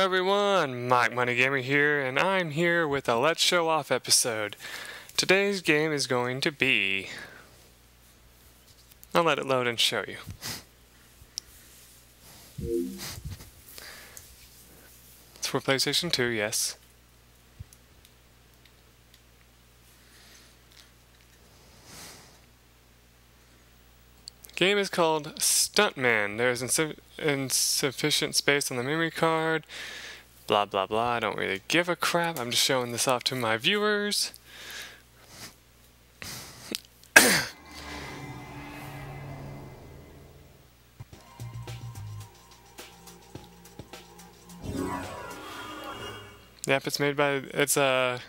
everyone, MikeMoneyGMR here, and I'm here with a Let's Show Off episode. Today's game is going to be... I'll let it load and show you. It's for PlayStation 2, yes. The game is called Stuntman. There's insufficient space on the memory card. Blah blah blah. I don't really give a crap. I'm just showing this off to my viewers. Yep, it's made by, it's a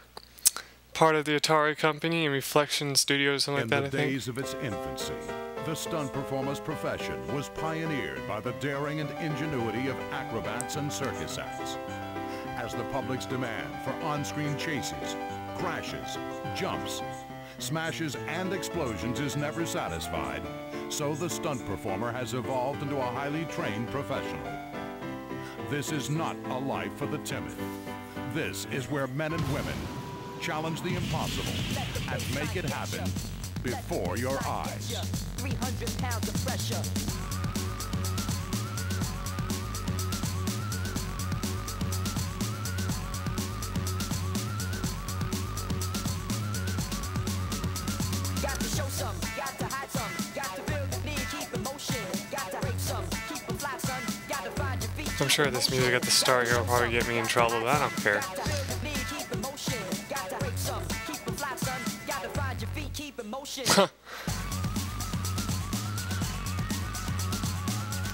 part of the Atari company and Reflection Studios, something like that, I think. In the days of its infancy, the stunt performer's profession was pioneered by the daring and ingenuity of acrobats and circus acts. As the public's demand for on-screen chases, crashes, jumps, smashes, and explosions is never satisfied, so the stunt performer has evolved into a highly trained professional. This is not a life for the timid. This is where men and women challenge the impossible and make it happen before your eyes. 300 pounds of pressure. Got to show some, got to hide some, got to feel the need, keep emotion, got to hate some, keep 'em fly, son, got to find your feet. I'm sure this music at the start here will probably get me in trouble, but I don't care.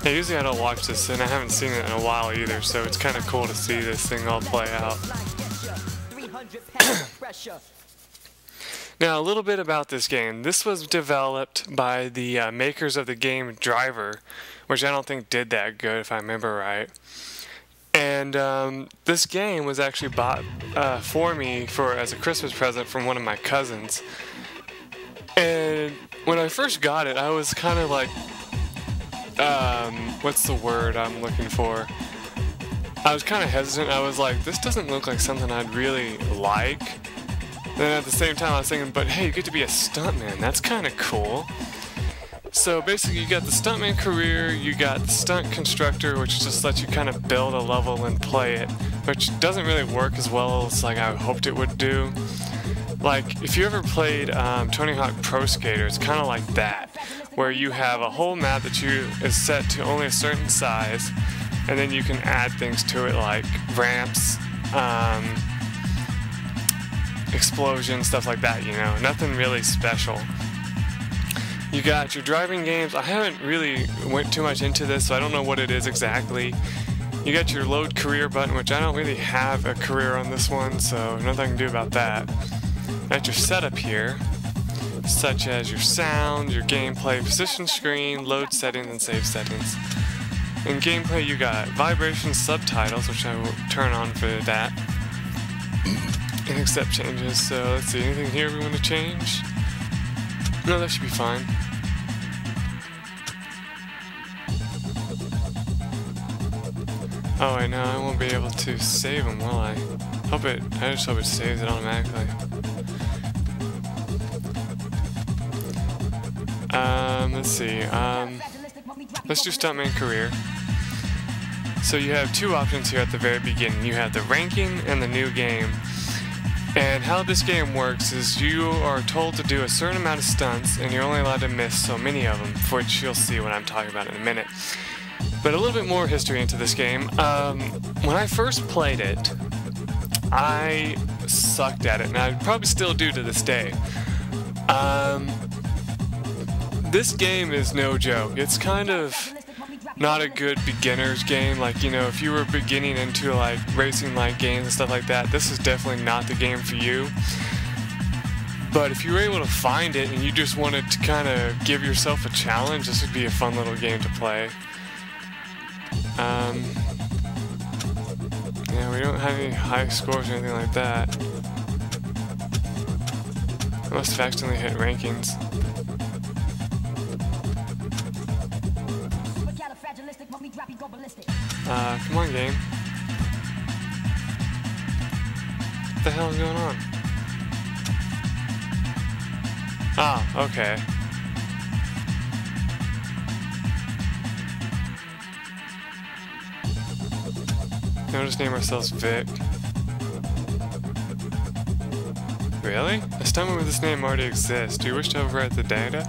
Yeah, usually I don't watch this, and I haven't seen it in a while either, so it's kind of cool to see this thing all play out. Now, a little bit about this game. This was developed by the makers of the game Driver, which I don't think did that good, if I remember right. And this game was actually bought for me as a Christmas present from one of my cousins. And when I first got it, I was kind of like, what's the word I'm looking for? I was kind of hesitant. I was like, this doesn't look like something I'd really like. Then at the same time, I was thinking, but hey, you get to be a stuntman. That's kind of cool. So basically, you got the stuntman career, you got the stunt constructor, which just lets you kind of build a level and play it, which doesn't really work as well as like I hoped it would do. Like, if you ever played Tony Hawk Pro Skater, it's kind of like that, where you have a whole map that is set to only a certain size, and then you can add things to it like ramps, explosions, stuff like that, you know, nothing really special. You got your driving games. I haven't really went too much into this, so I don't know what it is exactly. You got your load career button, which I don't really have a career on this one, so nothing I can do about that. Got your setup here, such as your sound, your gameplay, position screen, load settings, and save settings. In gameplay, you got vibrations, subtitles, which I will turn on for that, and accept changes. So let's see, anything here we want to change? No, that should be fine. Oh, I know, I won't be able to save them, will I? I just hope it saves it automatically. Let's see, let's do Stuntman Career. So you have two options here at the very beginning. You have the ranking and the new game. And how this game works is you are told to do a certain amount of stunts, and you're only allowed to miss so many of them, which you'll see what I'm talking about in a minute. But a little bit more history into this game. When I first played it, I sucked at it, and I probably still do to this day. This game is no joke. It's kind of not a good beginner's game. Like, you know, if you were beginning into like racing like games and stuff like that, this is definitely not the game for you. But if you were able to find it and you just wanted to kind of give yourself a challenge, this would be a fun little game to play. Yeah, we don't have any high scores or anything like that. I must have accidentally hit rankings. Come on, game. the hell is going on? Ah, okay. We'll just name ourselves Vic. Really? A stuntman with this name already exists. Do you wish to overwrite the data?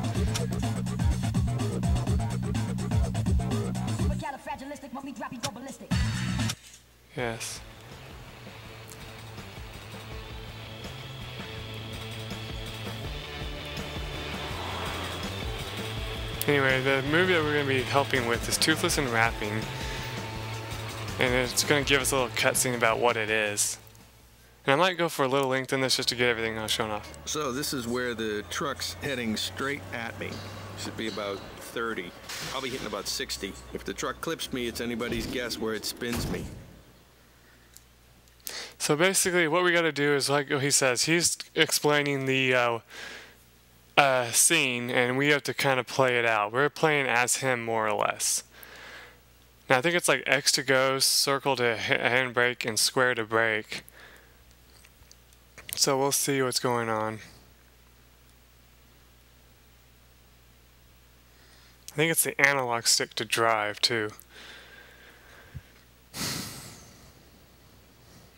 Yes. Anyway, the movie that we're going to be helping with is Toothless and Rapping. And it's going to give us a little cutscene about what it is. And I might go for a little length in this just to get everything shown off. So this is where the truck's heading straight at me. Should be about 30. Probably hitting about 60. If the truck clips me, it's anybody's guess where it spins me. So basically what we got to do is, like he says, he's explaining the scene, and we have to kind of play it out. We're playing as him, more or less. Now I think it's like X to go, circle to handbrake, and square to brake. So we'll see what's going on. I think it's the analog stick to drive too.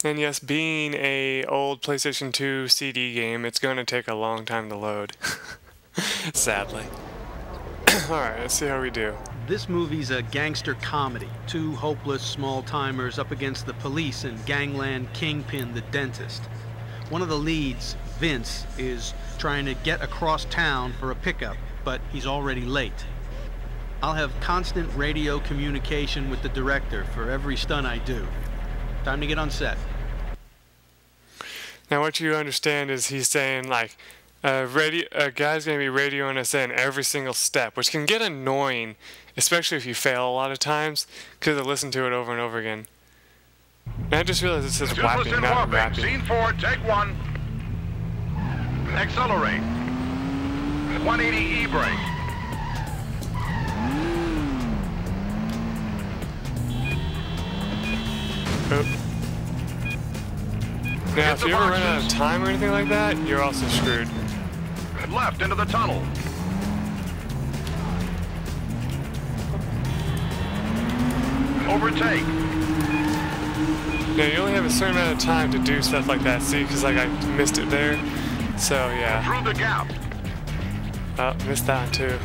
And yes, being a old PlayStation 2 CD game, it's going to take a long time to load. Sadly. Alright, let's see how we do. This movie's a gangster comedy. Two hopeless small-timers up against the police and gangland kingpin, the dentist. One of the leads, Vince, is trying to get across town for a pickup, but he's already late. I'll have constant radio communication with the director for every stunt I do. Time to get on set. Now what you understand is he's saying like, a guy's going to be radioing us in every single step, which can get annoying, especially if you fail a lot of times, because I listen to it over and over again. And I just realized it says whapping, not rapping. Scene 4, take 1. Accelerate. 180 E-brake. Oh. Now, if you ever run out of time or anything like that, you're also screwed. Left into the tunnel. Overtake. Now, you only have a certain amount of time to do stuff like that. See, because like I missed it there. So yeah. Through the gap. Oh, missed that one too.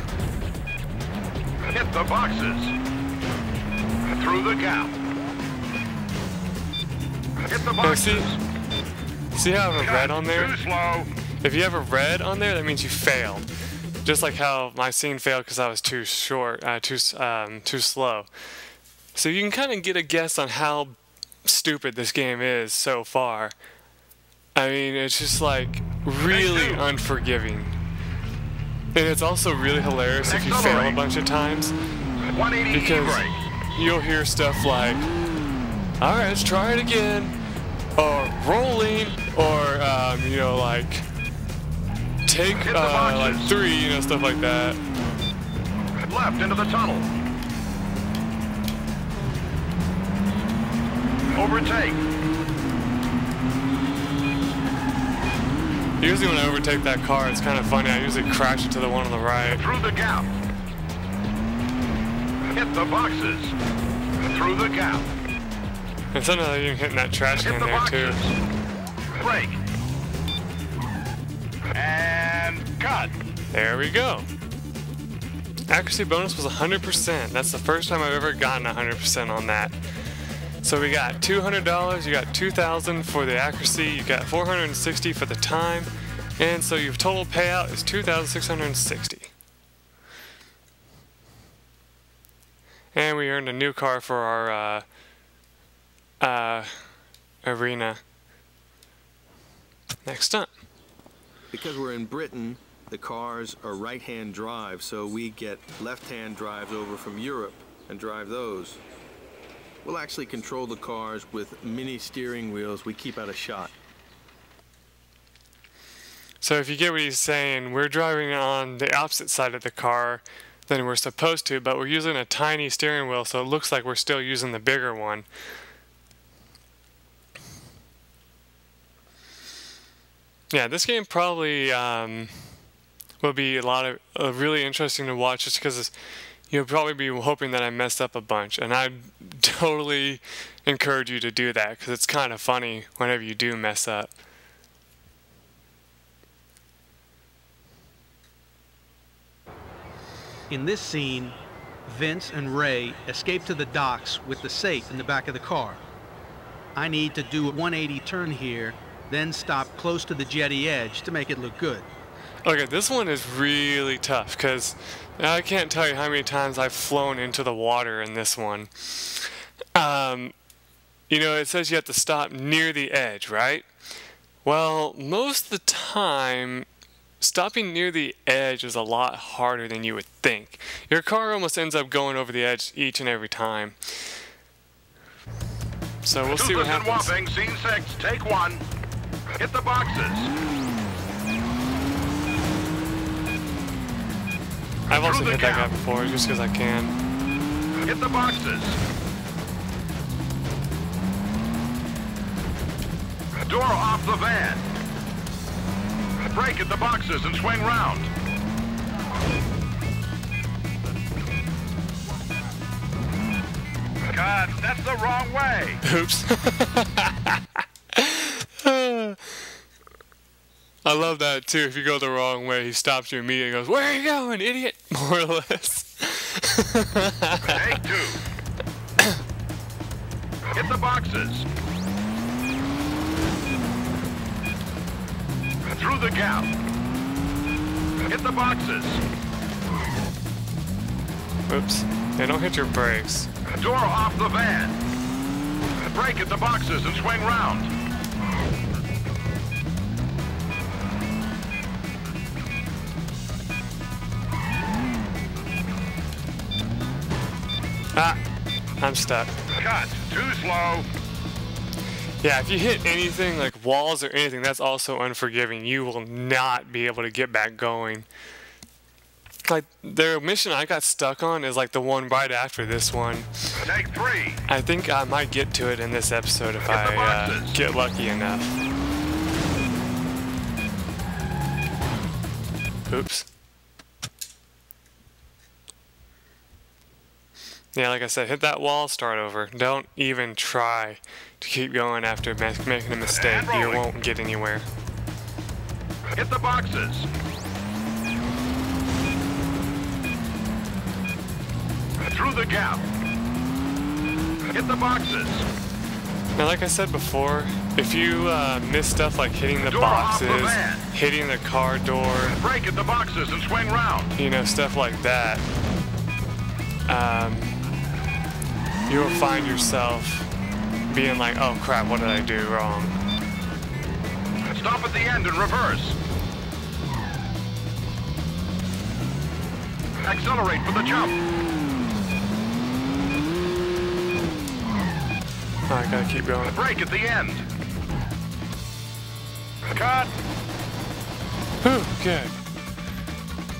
Hit the boxes. Through the gap. Hit the boxes. Now, see how I have a red on there? Too slow. If you have a red on there, that means you failed. Just like how my scene failed because I was too short, too slow. So you can kind of get a guess on how stupid this game is so far. I mean, it's just like really unforgiving. And it's also really hilarious if you fail a bunch of times, because you'll hear stuff like, alright, let's try it again, or rolling, or you know, like take like 3, you know, stuff like that. Left into the tunnel. Overtake. Usually when I overtake that car, it's kind of funny. I usually crash into the one on the right. Through the gap. Hit the boxes. Through the gap. And sometimes I'm even hitting that trash can there too. Brake. And cut. There we go. Accuracy bonus was 100%. That's the first time I've ever gotten 100% on that. So we got $200, you got $2,000 for the accuracy, you got $460 for the time, and so your total payout is $2,660. And we earned a new car for our arena. Next stunt. Because we're in Britain, the cars are right-hand drive, so we get left-hand drives over from Europe and drive those. We'll actually control the cars with mini steering wheels we keep out of shot. So if you get what he's saying, we're driving on the opposite side of the car than we're supposed to, but we're using a tiny steering wheel, so it looks like we're still using the bigger one. yeah, this game probably will be a lot of really interesting to watch, just because you'll probably be hoping that I messed up a bunch, and I'd totally encourage you to do that, because it's kind of funny whenever you do mess up. In this scene, Vince and Ray escape to the docks with the safe in the back of the car. I need to do a 180 turn here, then stop close to the jetty edge to make it look good. Okay, this one is really tough, because I can't tell you how many times I've flown into the water in this one. You know, it says you have to stop near the edge, right? Well, most of the time, stopping near the edge is a lot harder than you would think. Your car almost ends up going over the edge each and every time. So we'll see what happens. Whopping, scene 6, take 1. Hit the boxes. I've also hit that guy before, just because I can. Hit the boxes. Door off the van. Brake at the boxes and swing round. God, that's the wrong way. Oops. I love that too. If you go the wrong way, he stops you immediately and goes, "Where are you going, idiot?" More or less. Take 2. Hit the boxes. Through the gap. Hit the boxes. Oops. Hey, don't hit your brakes. Door off the van. Brake at the boxes and swing round. Ah, I'm stuck. Cut. Too slow. Yeah, if you hit anything like walls or anything, that's also unforgiving. You will not be able to get back going. Like, the mission I got stuck on is like the one right after this one. Take 3. I think I might get to it in this episode if I get lucky enough. Oops. Yeah, like I said, hit that wall, start over. Don't even try to keep going after making a mistake. You won't get anywhere. Hit the boxes. Through the gap. Hit the boxes. Now, like I said before, if you miss stuff like hitting the boxes, hitting the car door, brake at the boxes and swing round. You know, stuff like that, you will find yourself being like, "Oh crap, what did I do wrong?" Stop at the end and reverse. Accelerate for the jump. I gotta keep going. Brake at the end. Cut. Whew, good.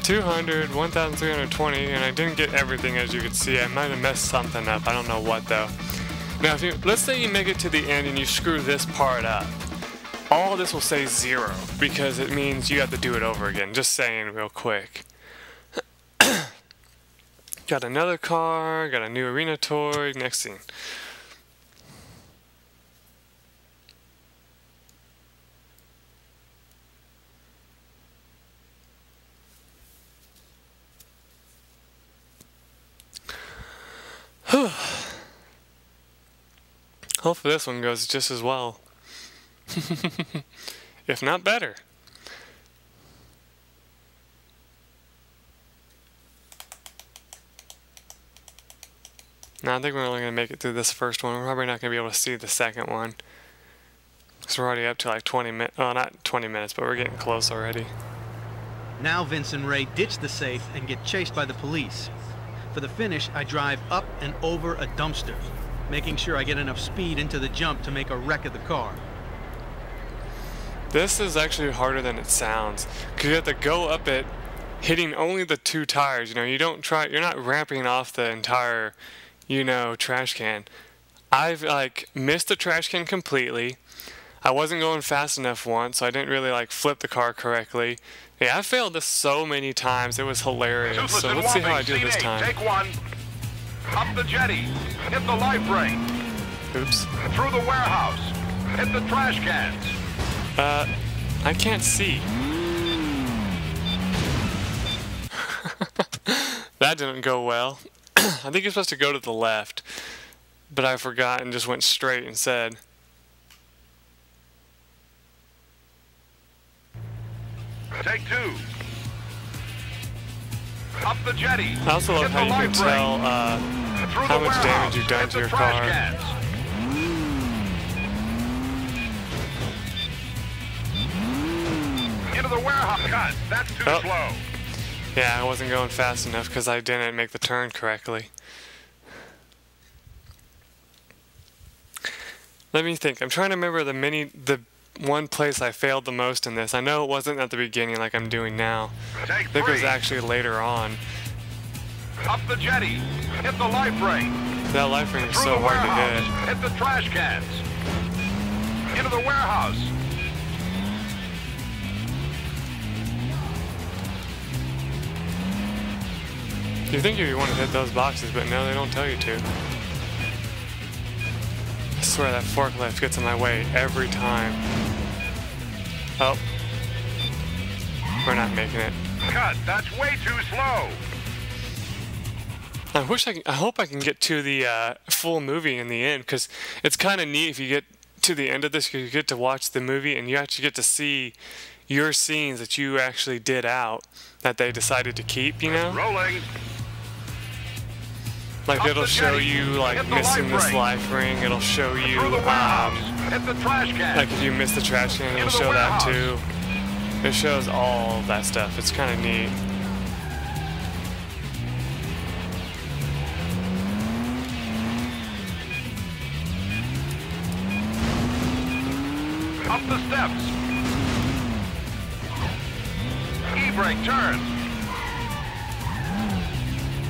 200, 1,320, and I didn't get everything, as you can see. I might have messed something up. I don't know what though. Now, let's say you make it to the end and you screw this part up. All this will say 0 because it means you have to do it over again. Just saying real quick. Got another car, got a new arena toy. Next scene. Hopefully this one goes just as well. If not better. Now I think we're only going to make it through this first one. We're probably not going to be able to see the second one. Because we're already up to like 20 minutes. Oh, not 20 minutes, but we're getting close already. Now Vince and Ray ditch the safe and get chased by the police. For the finish, I drive up and over a dumpster, making sure I get enough speed into the jump to make a wreck of the car. This is actually harder than it sounds, because you have to go up it hitting only the 2 tires. You know, you're not ramping off the entire, you know, trash can. I've like missed the trash can completely. I wasn't going fast enough once, so I didn't really like flip the car correctly. Yeah, I failed this so many times. It was hilarious. Toothless So and let's see how I Whopping, do this scene 8, time. Take one. Up the jetty. Hit the life ring. Oops. Through the warehouse. Hit the trash cans. I can't see. That didn't go well. I think you're supposed to go to the left, but I forgot and just went straight instead. Take two. Up the jetty. I also love Hit how the you can life tell ring. Through how the much damage warehouse. you've done Hit to the your trash car. cans. Into the warehouse. Cut. That's too Oh. slow. Yeah, I wasn't going fast enough because I didn't make the turn correctly. Let me think. I'm trying to remember the one place I failed the most in this. I know it wasn't at the beginning like I'm doing now. Take I think it was three. actually later on. Up the jetty. Hit the life ring. That life ring is Through so the hard to warehouse. hit. Hit the trash cans. Into the warehouse. You think you want to hit those boxes, but no, they don't tell you to. I swear that forklift gets in my way every time. Oh. We're not making it. Cut. That's way too slow. I hope I can get to the full movie in the end, because it's kind of neat if you get to the end of this, you get to watch the movie and you actually get to see your scenes that you actually did out that they decided to keep, you know? Rolling. Like Up it'll the show jetty. you like Hit the missing life this ring. life ring. It'll show you Through the warehouse. Hit the trash can. like if you miss the trash can, it'll Into the show that warehouse. too. It shows all that stuff. It's kind of neat. Up the steps. E-brake turn.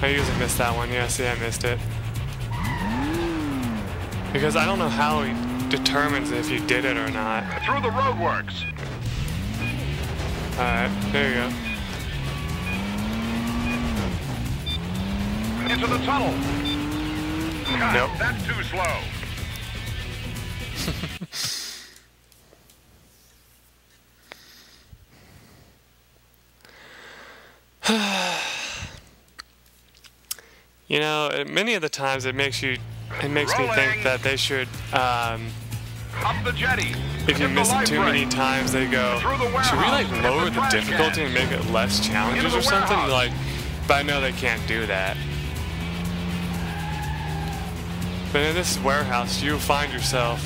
I usually miss that one. Yeah, see, I missed it. Because I don't know how he determines if you did it or not. Through the roadworks. Alright, there you go. Into the tunnel. Cut. Nope. That's too slow. You know, many of the times it makes me think Rolling. that they should, Up the jetty. if you Hit miss the it life too many ring. times, they go, Through the should we like warehouse. lower Hit the trash difficulty cans. and make it less challenges Into or the something? warehouse. Like, but I know they can't do that. But in this warehouse, you find yourself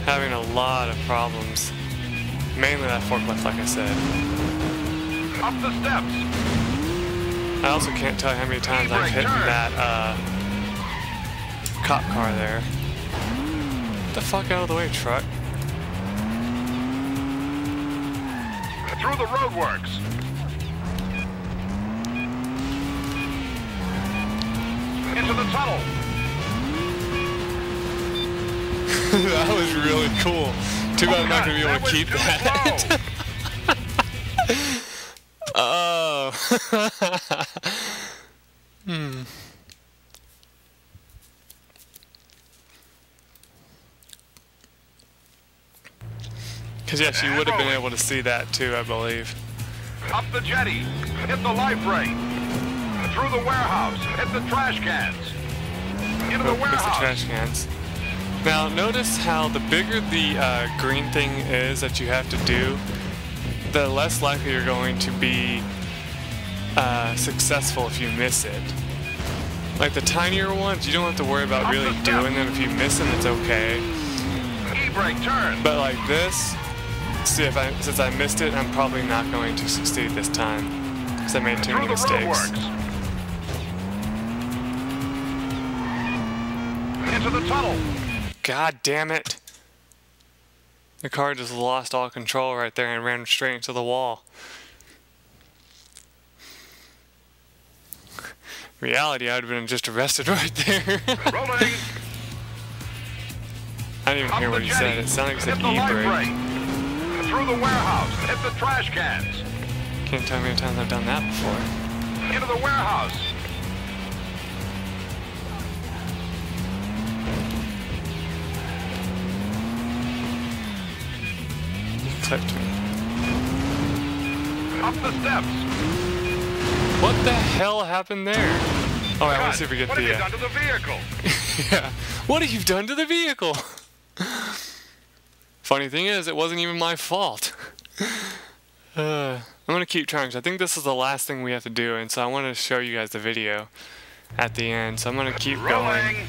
having a lot of problems. Mainly that forklift, like I said. Up the steps. I also can't tell you how many times I've hit turn. that cop car there. Get the fuck out of the way, truck. Through the roadworks. Into the tunnel. That was really cool. Too bad I'm not going to be able to keep that. Oh. Because yes, you would have been able to see that too, I believe. Up the jetty. Hit the life ring. Through the warehouse. Hit the trash cans. Into the Oh, missed the warehouse. trash cans. Now notice how the bigger the green thing is that you have to do, the less likely you're going to be successful if you miss it. Like the tinier ones, you don't have to worry about really doing them. If you miss them, it's okay. E-brake turn. But like this, see since I missed it, I'm probably not going to succeed this time because I made too many Through the mistakes. roadworks. Into the tunnel. God damn it! The car just lost all control right there and ran straight into the wall. Reality, I'd have been just arrested right there. Rolling. I didn't even hear what he said. It sounded like he said Hit the light e-brake. brake. Through the warehouse. Hit the trash cans. Can't tell me how many times I've done that before. Into the warehouse. Clipped me. Up the steps. What the hell happened there? All right, let's see if we get what the. have you done to the vehicle? Yeah. What have you done to the vehicle? Funny thing is, it wasn't even my fault. I'm gonna keep trying because I think this is the last thing we have to do, and so I want to show you guys the video at the end. So I'm gonna keep going.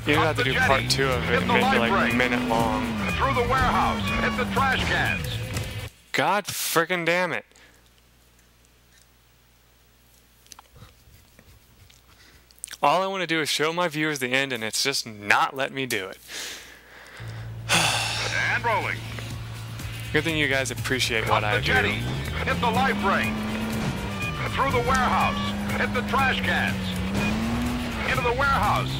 You don't have to do part 2 of it and make it like a minute long. Through the warehouse. Hit the trash cans. God frickin' damn it. All I want to do is show my viewers the end, and it's just not letting me do it. And rolling. Good thing you guys appreciate what I do. Hit the light brake. Through the warehouse. Hit the trash cans. Into the warehouse.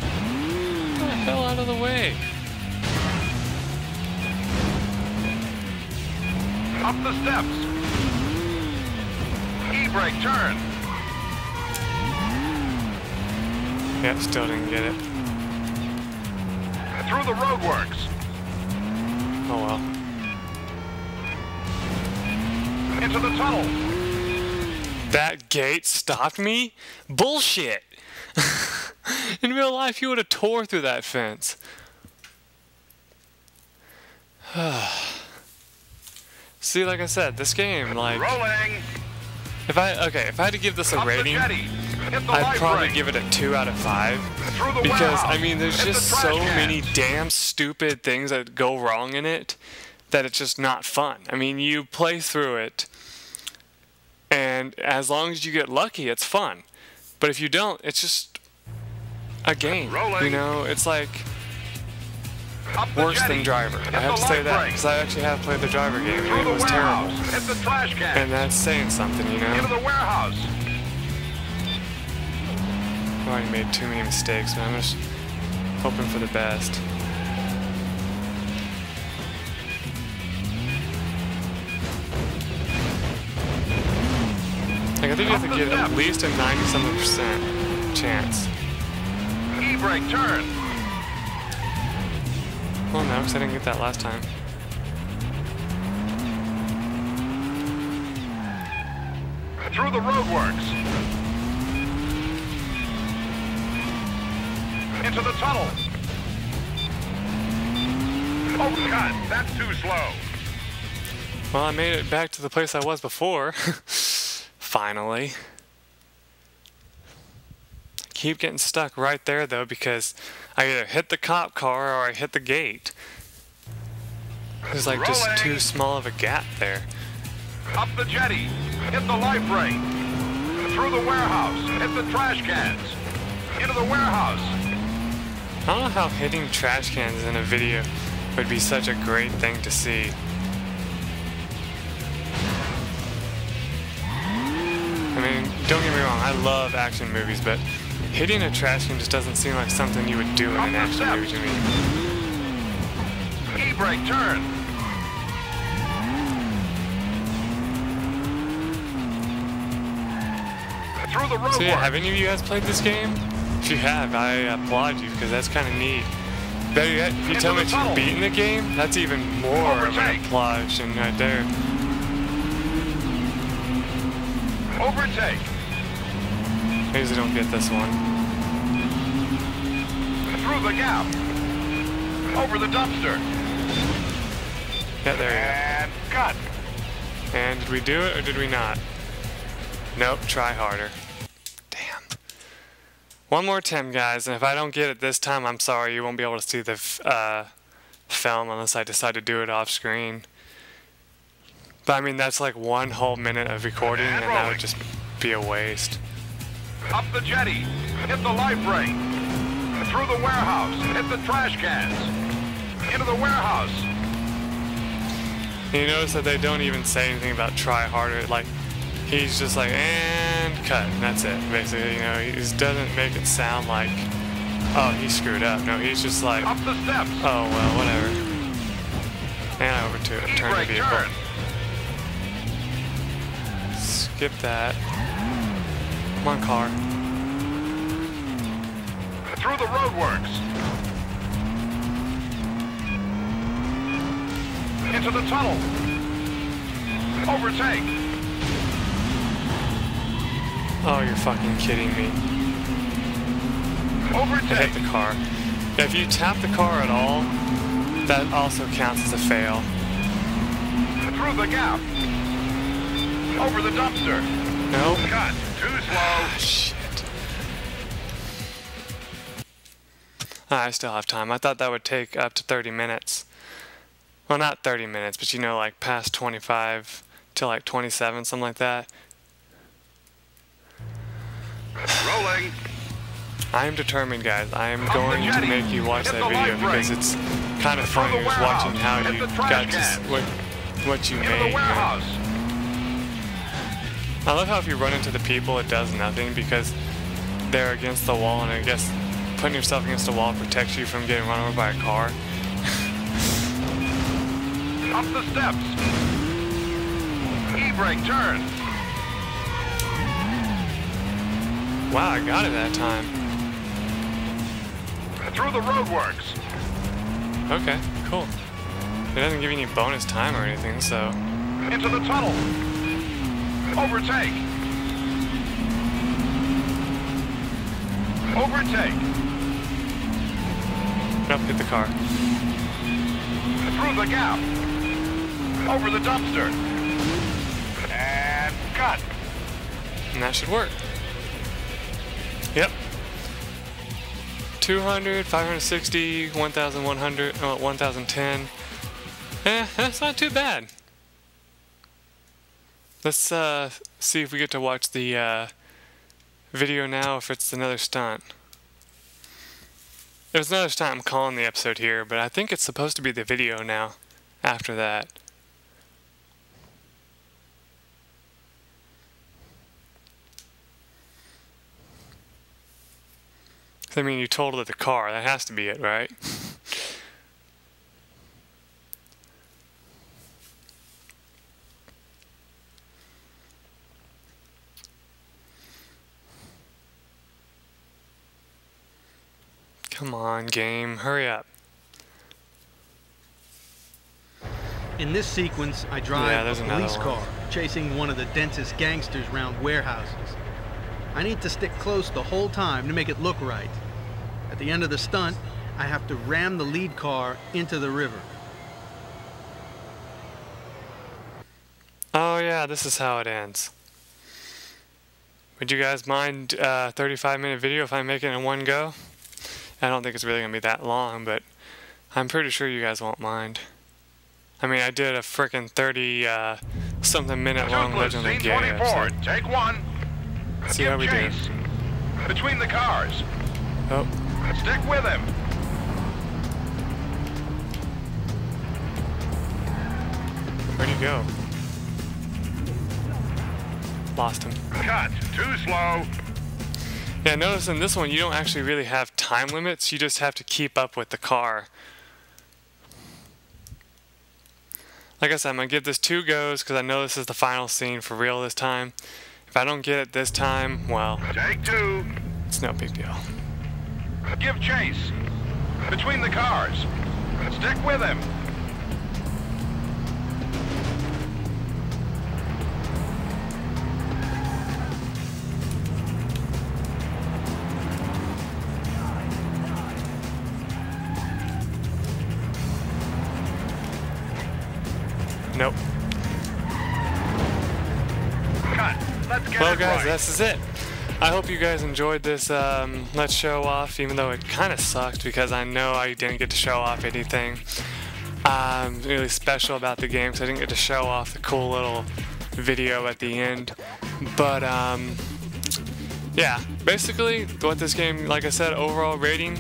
Get the hell out of the way. Up the steps. E-brake turn. Yep, still didn't get it. Through the roadworks. Oh well. Into the tunnel. That gate stopped me? Bullshit! In real life, you would have tore through that fence. See, like I said, this game, like... Rolling. If I had to give this a rating, I'd probably give it a 2 out of 5. Because, I mean, there's just so many damn stupid things that go wrong in it that it's just not fun. I mean, you play through it, and as long as you get lucky, it's fun. But if you don't, it's just a game. You know, it's like worse than Driver. I have to say that, because I actually have played the Driver game, and it was terrible. And that's saying something, you know? Into the warehouse. I've already made too many mistakes, but I'm just hoping for the best. Like, I think you have to give it at least a 90-something% chance. E-brake turn. Well, no, because I didn't get that last time. Through the roadworks. Into the tunnel. Oh, God, that's too slow. Well, I made it back to the place I was before. Finally. Keep getting stuck right there, though, because I either hit the cop car or I hit the gate. There's like just too small of a gap there. Up the jetty. Hit the light brake. Through the warehouse. Hit the trash cans. Into the warehouse. I don't know how hitting trash cans in a video would be such a great thing to see. I mean, don't get me wrong, I love action movies, but hitting a trash can just doesn't seem like something you would do in an action movie to me. E-brake turn. Through the roadworks. So yeah, have any of you guys played this game? If you have, I applaud you, because that's kind of neat. Better yet, if you tell me that you've beaten the game, that's even more of an applause right there. Overtake. I usually don't get this one. Through the gap. Over the dumpster. Yeah, there And cut. you go. And did we do it or did we not? Nope, try harder. Damn. One more attempt, guys, and if I don't get it this time, I'm sorry, you won't be able to see the film unless I decide to do it off screen. But I mean, that's like 1 whole minute of recording, and that would just be a waste. Up the jetty. Hit the light brake. Through the warehouse. Hit the trash cans. Into the warehouse. And you notice that they don't even say anything about try harder. Like, he's just like, and cut, and that's it. Basically, you know, he just doesn't make it sound like, oh, he screwed up. No, he's just like, Up the steps. oh, well, whatever. And I turn the E-brake vehicle. turn. Skip that. Come on, car. Through the roadworks. Into the tunnel. Overtake. Oh, you're fucking kidding me. I Overtake. hit the car. If you tap the car at all, that also counts as a fail. Through the gap. Over the dumpster. Nope. Cut. Too slow. Ah, shit. I still have time. I thought that would take up to 30 minutes. Well, not 30 minutes, but you know, like past 25 to like 27, something like that. Rolling. I am determined, guys. I am Up the going to jetty. make you watch Hit that the video light because ring. it's kind of Through funny the just watching warehouse. how Hit you the trash got to cans. what you Into made. the man. warehouse. I love how if you run into the people, it does nothing because they're against the wall, and I guess putting yourself against the wall protects you from getting run over by a car. Up the steps. E-brake turn. Wow, I got it that time. Through the roadworks. Okay, cool. It doesn't give you any bonus time or anything, so... Into the tunnel. Overtake. Overtake. Nope, hit the car. Through the gap. Over the dumpster. And cut. And that should work. Yep. 200, 560, 1,100, 1,010. That's not too bad. Let's see if we get to watch the video now, if it's another stunt. There's another stunt. I'm calling the episode here, but I think it's supposed to be the video now after that. I mean, you totaled the car. That has to be it, right? Come on, game. Hurry up. In this sequence, I Yeah, drive there's a another police one. car chasing one of the dentist gangsters around warehouses. I need to stick close the whole time to make it look right. At the end of the stunt, I have to ram the lead car into the river. Oh yeah, this is how it ends. Would you guys mind a 35-minute video if I make it in one go? I don't think it's really going to be that long, but I'm pretty sure you guys won't mind. I mean, I did a frickin' 30-something minute long Toothless, Legend of scene the Gay 24. episode. Take one. See how we do. Chase. Between the cars. Oh, Stick with him. where'd he go? Lost him. Cut. Too slow. Yeah, notice in this one you don't actually really have time limits, you just have to keep up with the car. Like I said, I'm going to give this 2 goes because I know this is the final scene for real this time. If I don't get it this time, well, Take 2. it's no big deal. Give chase. Between the cars. Stick with him. Nope. Cut. Let's get Well it guys, right. this is it. I hope you guys enjoyed this Let's Show Off, even though it kind of sucked because I know I didn't get to show off anything really special about the game, so I didn't get to show off the cool little video at the end. But yeah, basically what this game, like I said, overall rating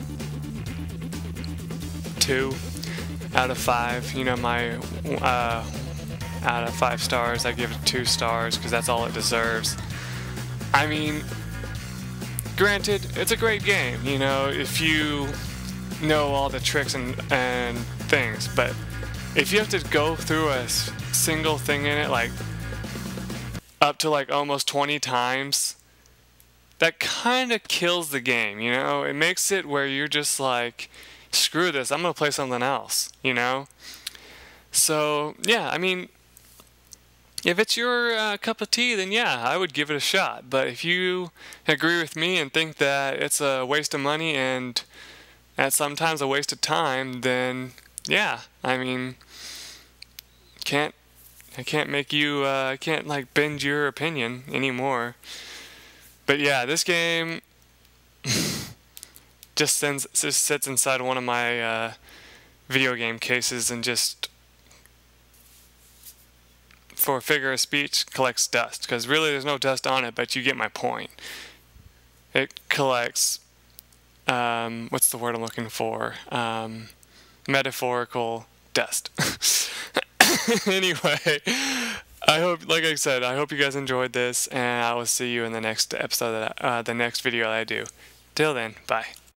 2 out of 5. You know, my out of 5 stars. I give it 2 stars because that's all it deserves. I mean, granted, it's a great game, you know, if you know all the tricks and things, but if you have to go through a single thing in it, like up to like almost 20 times, that kind of kills the game, you know? It makes it where you're just like, screw this, I'm gonna play something else, you know? So, yeah, I mean, if it's your cup of tea, then yeah, I would give it a shot. But if you agree with me and think that it's a waste of money and at sometimes a waste of time, then yeah, I mean, I can't make you, I can't like bend your opinion anymore. But yeah, this game just sits inside one of my video game cases and just, for a figure of speech, collects dust. Because really there's no dust on it, but you get my point. It collects, what's the word I'm looking for? Metaphorical dust. Anyway, I hope, like I said, I hope you guys enjoyed this, and I will see you in the next episode, the next video that I do. Till then, bye.